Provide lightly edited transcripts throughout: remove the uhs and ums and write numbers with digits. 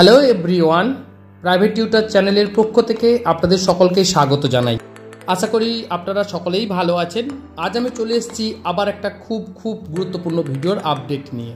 Hello everyone, private tutor চ্যানেলের পক্ষ থেকে আপনাদের সকলকে স্বাগত জানাই। আশা করি আপনারা সকলেই ভালো আছেন। আজ আমি চলে এসেছি আবার একটা খুব গুরুত্বপূর্ণ ভিডিওর আপডেট নিয়ে।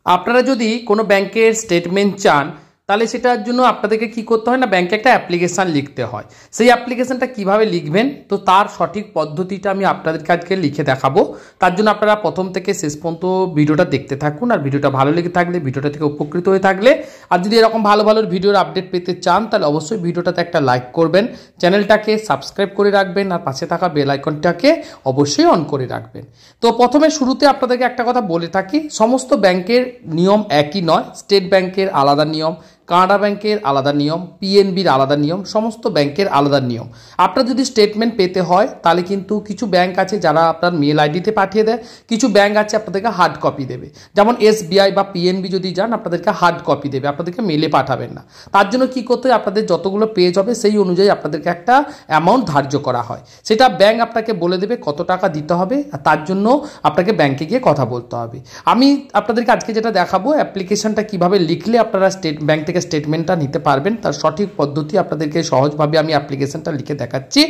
আপনারা যদি কোনো ব্যাংকের স্টেটমেন্ট চান তাহলে সেটার জন্য আপনাদেরকে কি করতে হয় না, ব্যাংকে একটা অ্যাপ্লিকেশান লিখতে হয়। সেই অ্যাপ্লিকেশানটা কিভাবে লিখবেন, তো তার সঠিক পদ্ধতিটা আমি আপনাদেরকে আজকে লিখে দেখাবো। তার জন্য আপনারা প্রথম থেকে শেষ পর্যন্ত ভিডিওটা দেখতে থাকুন। আর ভিডিওটা ভালো লেগে থাকলে, ভিডিওটা থেকে উপকৃত হয়ে থাকলে, আর যদি এরকম ভালো ভিডিওর আপডেট পেতে চান তাহলে অবশ্যই ভিডিওটাতে একটা লাইক করবেন, চ্যানেলটাকে সাবস্ক্রাইব করে রাখবেন, আর পাশে থাকা বেল আইকনটাকে অবশ্যই অন করে রাখবেন। তো প্রথমে শুরুতে আপনাদেরকে একটা কথা বলে থাকি, সমস্ত ব্যাংকের নিয়ম একই নয়। স্টেট ব্যাংকের আলাদা নিয়ম, কানাডা ব্যাংকের আলাদা নিয়ম, পিএনবির আলাদা নিয়ম, সমস্ত ব্যাংকের আলাদা নিয়ম। আপনার যদি স্টেটমেন্ট পেতে হয় তাহলে কিন্তু কিছু ব্যাংক আছে যারা আপনার মেল আইডিতে পাঠিয়ে দেয়, কিছু ব্যাংক আছে আপনাদেরকে হার্ড কপি দেবে। যেমন এসবিআই বা পিএনবি যদি যান আপনাদেরকে হার্ড কপি দেবে, আপনাদেরকে মেলে পাঠাবেন না। তার জন্য কি করতে হয়, আপনাদের যতগুলো পেজ হবে সেই অনুযায়ী আপনাদেরকে একটা অ্যামাউন্ট ধার্য করা হয়। সেটা ব্যাংক আপনাকে বলে দেবে কত টাকা দিতে হবে, আর তার জন্য আপনাকে ব্যাংকে গিয়ে কথা বলতে হবে। আমি আপনাদেরকে আজকে যেটা দেখাবো, অ্যাপ্লিকেশনটা কিভাবে লিখলে আপনারা ব্যাংক থেকে স্টেটমেন্টটা নিতে পারবেন, তার সঠিক পদ্ধতি আপনাদেরকে সহজভাবে আমি অ্যাপ্লিকেশনটা লিখে দেখাচ্ছি,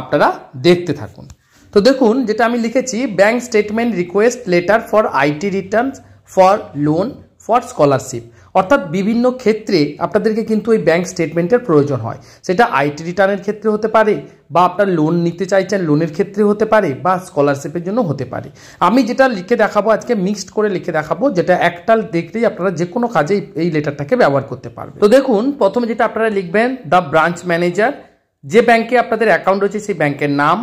আপনারা দেখতে থাকুন। তো দেখুন, যেটা আমি লিখেছি, bank statement request letter for IT Returns for loan for scholarship. অর্থাৎ বিভিন্ন ক্ষেত্রে আপনাদেরকে কিন্তু ওই ব্যাংক স্টেটমেন্টের প্রয়োজন হয়। সেটা আইটি রিটার্নের ক্ষেত্রে হতে পারে, বা আপনার লোন নিতে চাইছেন লোনের ক্ষেত্রে হতে পারে, বা স্কলারশিপের জন্য হতে পারে। আমি যেটা লিখে দেখাবো আজকে, মিক্সড করে লিখে দেখাবো, যেটা একটা দেখলেই আপনারা যে কোনো কাজে এই লেটারটাকে ব্যবহার করতে পারবেন। তো দেখুন, প্রথমে যেটা আপনারা লিখবেন, দ্য ব্রাঞ্চ ম্যানেজার, যে ব্যাংকে আপনাদের অ্যাকাউন্ট রয়েছে সেই ব্যাংকের নাম,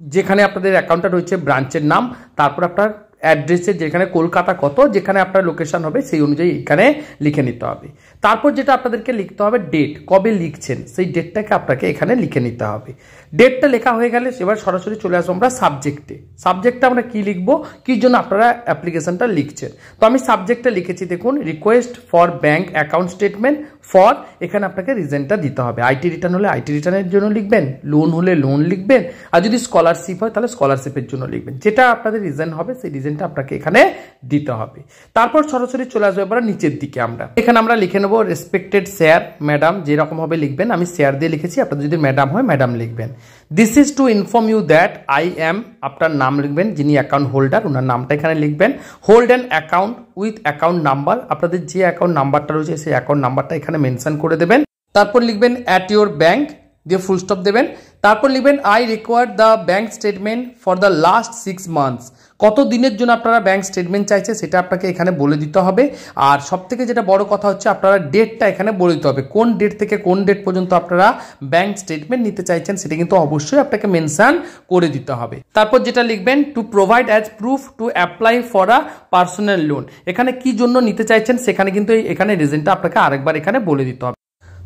যেখানে আপনাদের অ্যাকাউন্টটা রয়েছে ব্রাঞ্চের নাম, তারপর আপনার অ্যাড্রেসের যেখানে কলকাতা কত, যেখানে আপনার লোকেশন হবে সেই অনুযায়ী এখানে লিখে নিতে হবে। তারপর যেটা আপনাদেরকে লিখতে হবে, ডেট, কবে লিখছেন সেই ডেটটাকে আপনাকে এখানে লিখে নিতে হবে। ডেটটা লেখা হয়ে গেলে এবার সরাসরি চলে আসবো আমরা সাবজেক্টে। সাবজেক্টটা আমরা কি লিখবো, কি জন্য আপনারা অ্যাপ্লিকেশনটা লিখছেন। তো আমি সাবজেক্টটা লিখেছি, দেখুন, request for bank account statement for, এখানে আপনাকে রিজনটা দিতে হবে। আইটি রিটার্ন হলে আইটি রিটার্নের জন্য লিখবেন, লোন হলে লোন লিখবেন, আর যদি স্কলারশিপ হয় তাহলে স্কলারশিপের জন্য লিখবেন। যেটা আপনাদের রিজন হবে সেই রিজনটা আপনাকে এখানে দিতে হবে। তারপর সরাসরি চলে আসবো এবার নিচের দিকে। এখানে আমরা লিখে নেবো রেসপেক্টেড স্যার, ম্যাডাম, যেরকম ভাবে লিখবেন। আমি স্যার দিয়ে লিখেছি, আপনার যদি ম্যাডাম হয় ম্যাডাম লিখবেন। This is to inform you that I am, আপনার নাম লিখবেন, যিনি অ্যাকাউন্ট হোল্ডার ওনার নামটা এখানে লিখবেন। Hold an account with account number, আপনাদের যে অ্যাকাউন্ট নাম্বারটা রয়েছে সেই অ্যাকাউন্ট নাম্বারটা এখানে মেনশন করে দেবেন। তারপর লিখবেন অ্যাট ইউর ব্যাংক, দিয়ে ফুল স্টপ দেবেন। তারপর লিখবেন I require the bank statement for the last 6 months, কত দিনের জন্য আপনারা ব্যাংক স্টেটমেন্ট চাইছে সেটা আপনাকে এখানে বলে দিতে হবে। আর সবথেকে যেটা বড় কথা হচ্ছে, আপনারা ডেটটা এখানে বলে দিতে হবে, কোন ডেট থেকে কোন ডেট পর্যন্ত আপনারা ব্যাংক স্টেটমেন্ট নিতে চাইছেন সেটা কিন্তু অবশ্যই আপনাকে মেনশন করে দিতে হবে। তারপর যেটা লিখবেন, to provide as proof to apply for a personal loan, এখানে কি জন্য নিতে চাইছেন সেখানে কিন্তু এখানে রিজনটা আপনাকে আরেকবার এখানে বলে দিতে হবে।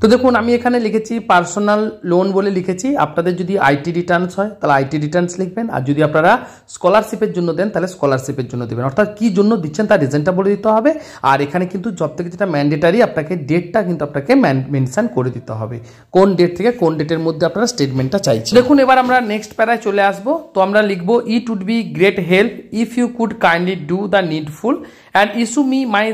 তো দেখুন, আমি এখানে লিখেছি পার্সোনাল লোন বলে লিখেছি। আপনাদের যদি আইটি রিটার্নস হয় তাহলে আইটি রিটার্নস লিখবেন, আর যদি আপনারা স্কলারশিপের জন্য দেন তাহলে স্কলারশিপের জন্য দেবেন। অর্থাৎ কি জন্য দিচ্ছেন তার রিজনটা বলে দিতে হবে। আর এখানে কিন্তু সব থেকে যেটা ম্যান্ডেটারি, আপনাকে ডেটটা কিন্তু আপনাকে মেনশন করে দিতে হবে, কোন ডেট থেকে কোন ডেটের মধ্যে আপনারা স্টেটমেন্টটা চাইছেন। দেখুন, এবার আমরা নেক্সট প্যারায় চলে আসবো। তো আমরা লিখবো, it would be great help if you could kindly do the needful and issue me my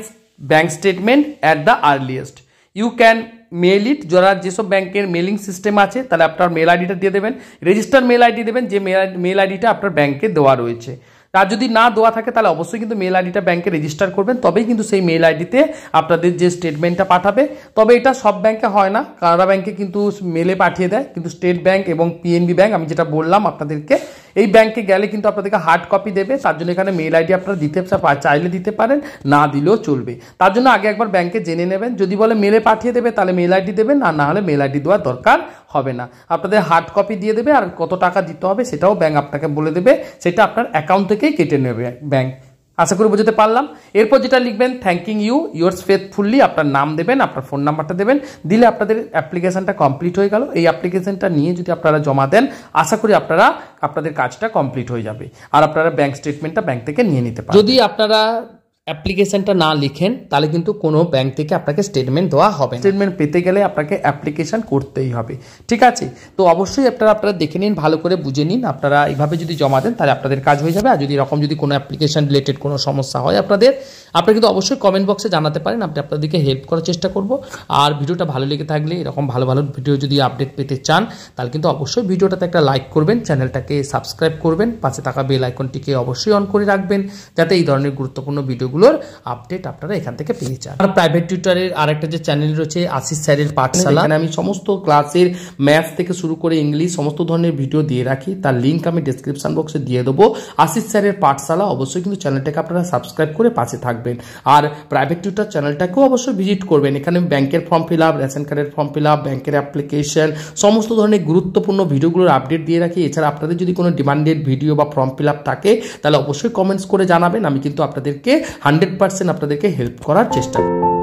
bank statement at the earliest. You can mail it, যারা যেসব ব্যাংকের মেলিং সিস্টেম আছে তাহলে আপনার মেল আইডিটা দিয়ে দেবেন, রেজিস্টার মেল আইডি দেবেন, যে মেল আইডিটা আপনার ব্যাংকে দেওয়া রয়েছে। আর যদি না দেওয়া থাকে তাহলে অবশ্যই কিন্তু মেল আইডিটা ব্যাংকে রেজিস্টার করবেন, তবেই কিন্তু সেই মেল আইডিতে আপনাদের যে স্টেটমেন্টটা পাঠাবে। তবে এটা সব ব্যাংকে হয় না, কানাডা ব্যাংকে কিন্তু মেলে পাঠিয়ে দেয়, কিন্তু স্টেট ব্যাংক এবং পিএনবি ব্যাংক, আমি যেটা বললাম আপনাদেরকে, এই ব্যাংকে গেলে কিন্তু আপনাদেরকে হার্ড কপি দেবে। তার জন্য এখানে মেল আইডি আপনারা দিতে চাইলে দিতে পারেন, না দিলেও চলবে। তার জন্য আগে একবার ব্যাংকে জেনে নেবেন, যদি বলে মেলে পাঠিয়ে দেবে তাহলে মেল আইডি দেবেন, আর না হলে মেল আইডি দেওয়ার দরকার হবে না। আপনাদের হার্ড কপি দিয়ে দেবে, আর কত টাকা দিতে হবে সেটাও ব্যাংক আপনাকে বলে দেবে, সেটা আপনার অ্যাকাউন্ট থেকেই কেটে নেবে ব্যাংক। আশা করি বুঝতে পারলাম। এরপর যেটা লিখবেন, থ্যাঙ্কিং ইউ ইয়োর্স ফেথফুলি, আপনার নাম দেবেন, আপনার ফোন নাম্বারটা দেবেন, দিলে আপনাদের অ্যাপ্লিকেশনটা কমপ্লিট হয়ে গেল। এই অ্যাপ্লিকেশনটা নিয়ে যদি আপনারা জমা দেন, আশা করি আপনাদের কাজটা কমপ্লিট হয়ে যাবে, আর আপনারা ব্যাংক স্টেটমেন্টটা ব্যাংক থেকে নিয়ে নিতে পারেন। যদি আপনারা অ্যাপ্লিকেশনটা না লিখেন তাহলে কিন্তু কোনো ব্যাংক থেকে আপনাকে স্টেটমেন্ট দেওয়া হবে। স্টেটমেন্ট পেতে গেলে আপনাকে অ্যাপ্লিকেশন করতেই হবে, ঠিক আছে? তো অবশ্যই আপনারা দেখে নিন, ভালো করে বুঝে নিন। আপনারা এইভাবে যদি জমা দেন তাহলে আপনাদের কাজ হয়ে যাবে। আর যদি এরকম যদি কোনো অ্যাপ্লিকেশন রিলেটেড কোনো সমস্যা হয় আপনারা কিন্তু অবশ্যই কমেন্ট বক্সে জানাতে পারেন, আপনাদেরকে হেল্প করার চেষ্টা করব। আর ভিডিওটা ভালো লেগে থাকলে, এরকম ভালো ভালো ভিডিও যদি আপডেট পেতে চান তাহলে কিন্তু অবশ্যই ভিডিওটাতে একটা লাইক করবেন, চ্যানেলটাকে সাবস্ক্রাইব করবেন, পাশে থাকা বেল আইকনটিকে অবশ্যই অন করে রাখবেন যাতে এই ধরনের গুরুত্বপূর্ণ ভিডিওগুলোর আপডেট আপনারা এখান থেকে পেয়ে যান। আর প্রাইভেট টিউটরের আরেকটা যে চ্যানেল রয়েছে আশিস স্যারের পাঠশালা, এখানে আমি সমস্ত ক্লাসের ম্যাথস থেকে শুরু করে ইংলিশ সমস্ত ধরনের ভিডিও দিয়ে রাখি, তার লিঙ্ক আমি ডেসক্রিপশন বক্সে দিয়ে দেবো। আশিস স্যারের পাঠশালা অবশ্যই কিন্তু চ্যানেলটাকে আপনারা সাবস্ক্রাইব করে পাশে থাকবেন। আর প্রাইভেট টিউটর চ্যানেলটাকেও অবশ্যই ভিজিট করবেন। এখানে ব্যাংকের ফর্ম ফিল আপ, রেশন কার্ডের ফর্ম ফিল আপ, ব্যাংকের অ্যাপ্লিকেশন সমস্ত ধরনের গুরুত্বপূর্ণ ভিডিওগুলোর আপডেট দিয়ে রাখি। এছাড়া আপনাদের যদি কোনো ডিমান্ডেড ভিডিও বা ফর্ম ফিল আপ থাকে তাহলে অবশ্যই কমেন্টস করে জানাবেন, আমি কিন্তু আপনাদেরকে 100% আপনাদেরকে হেল্প করার চেষ্টা করব।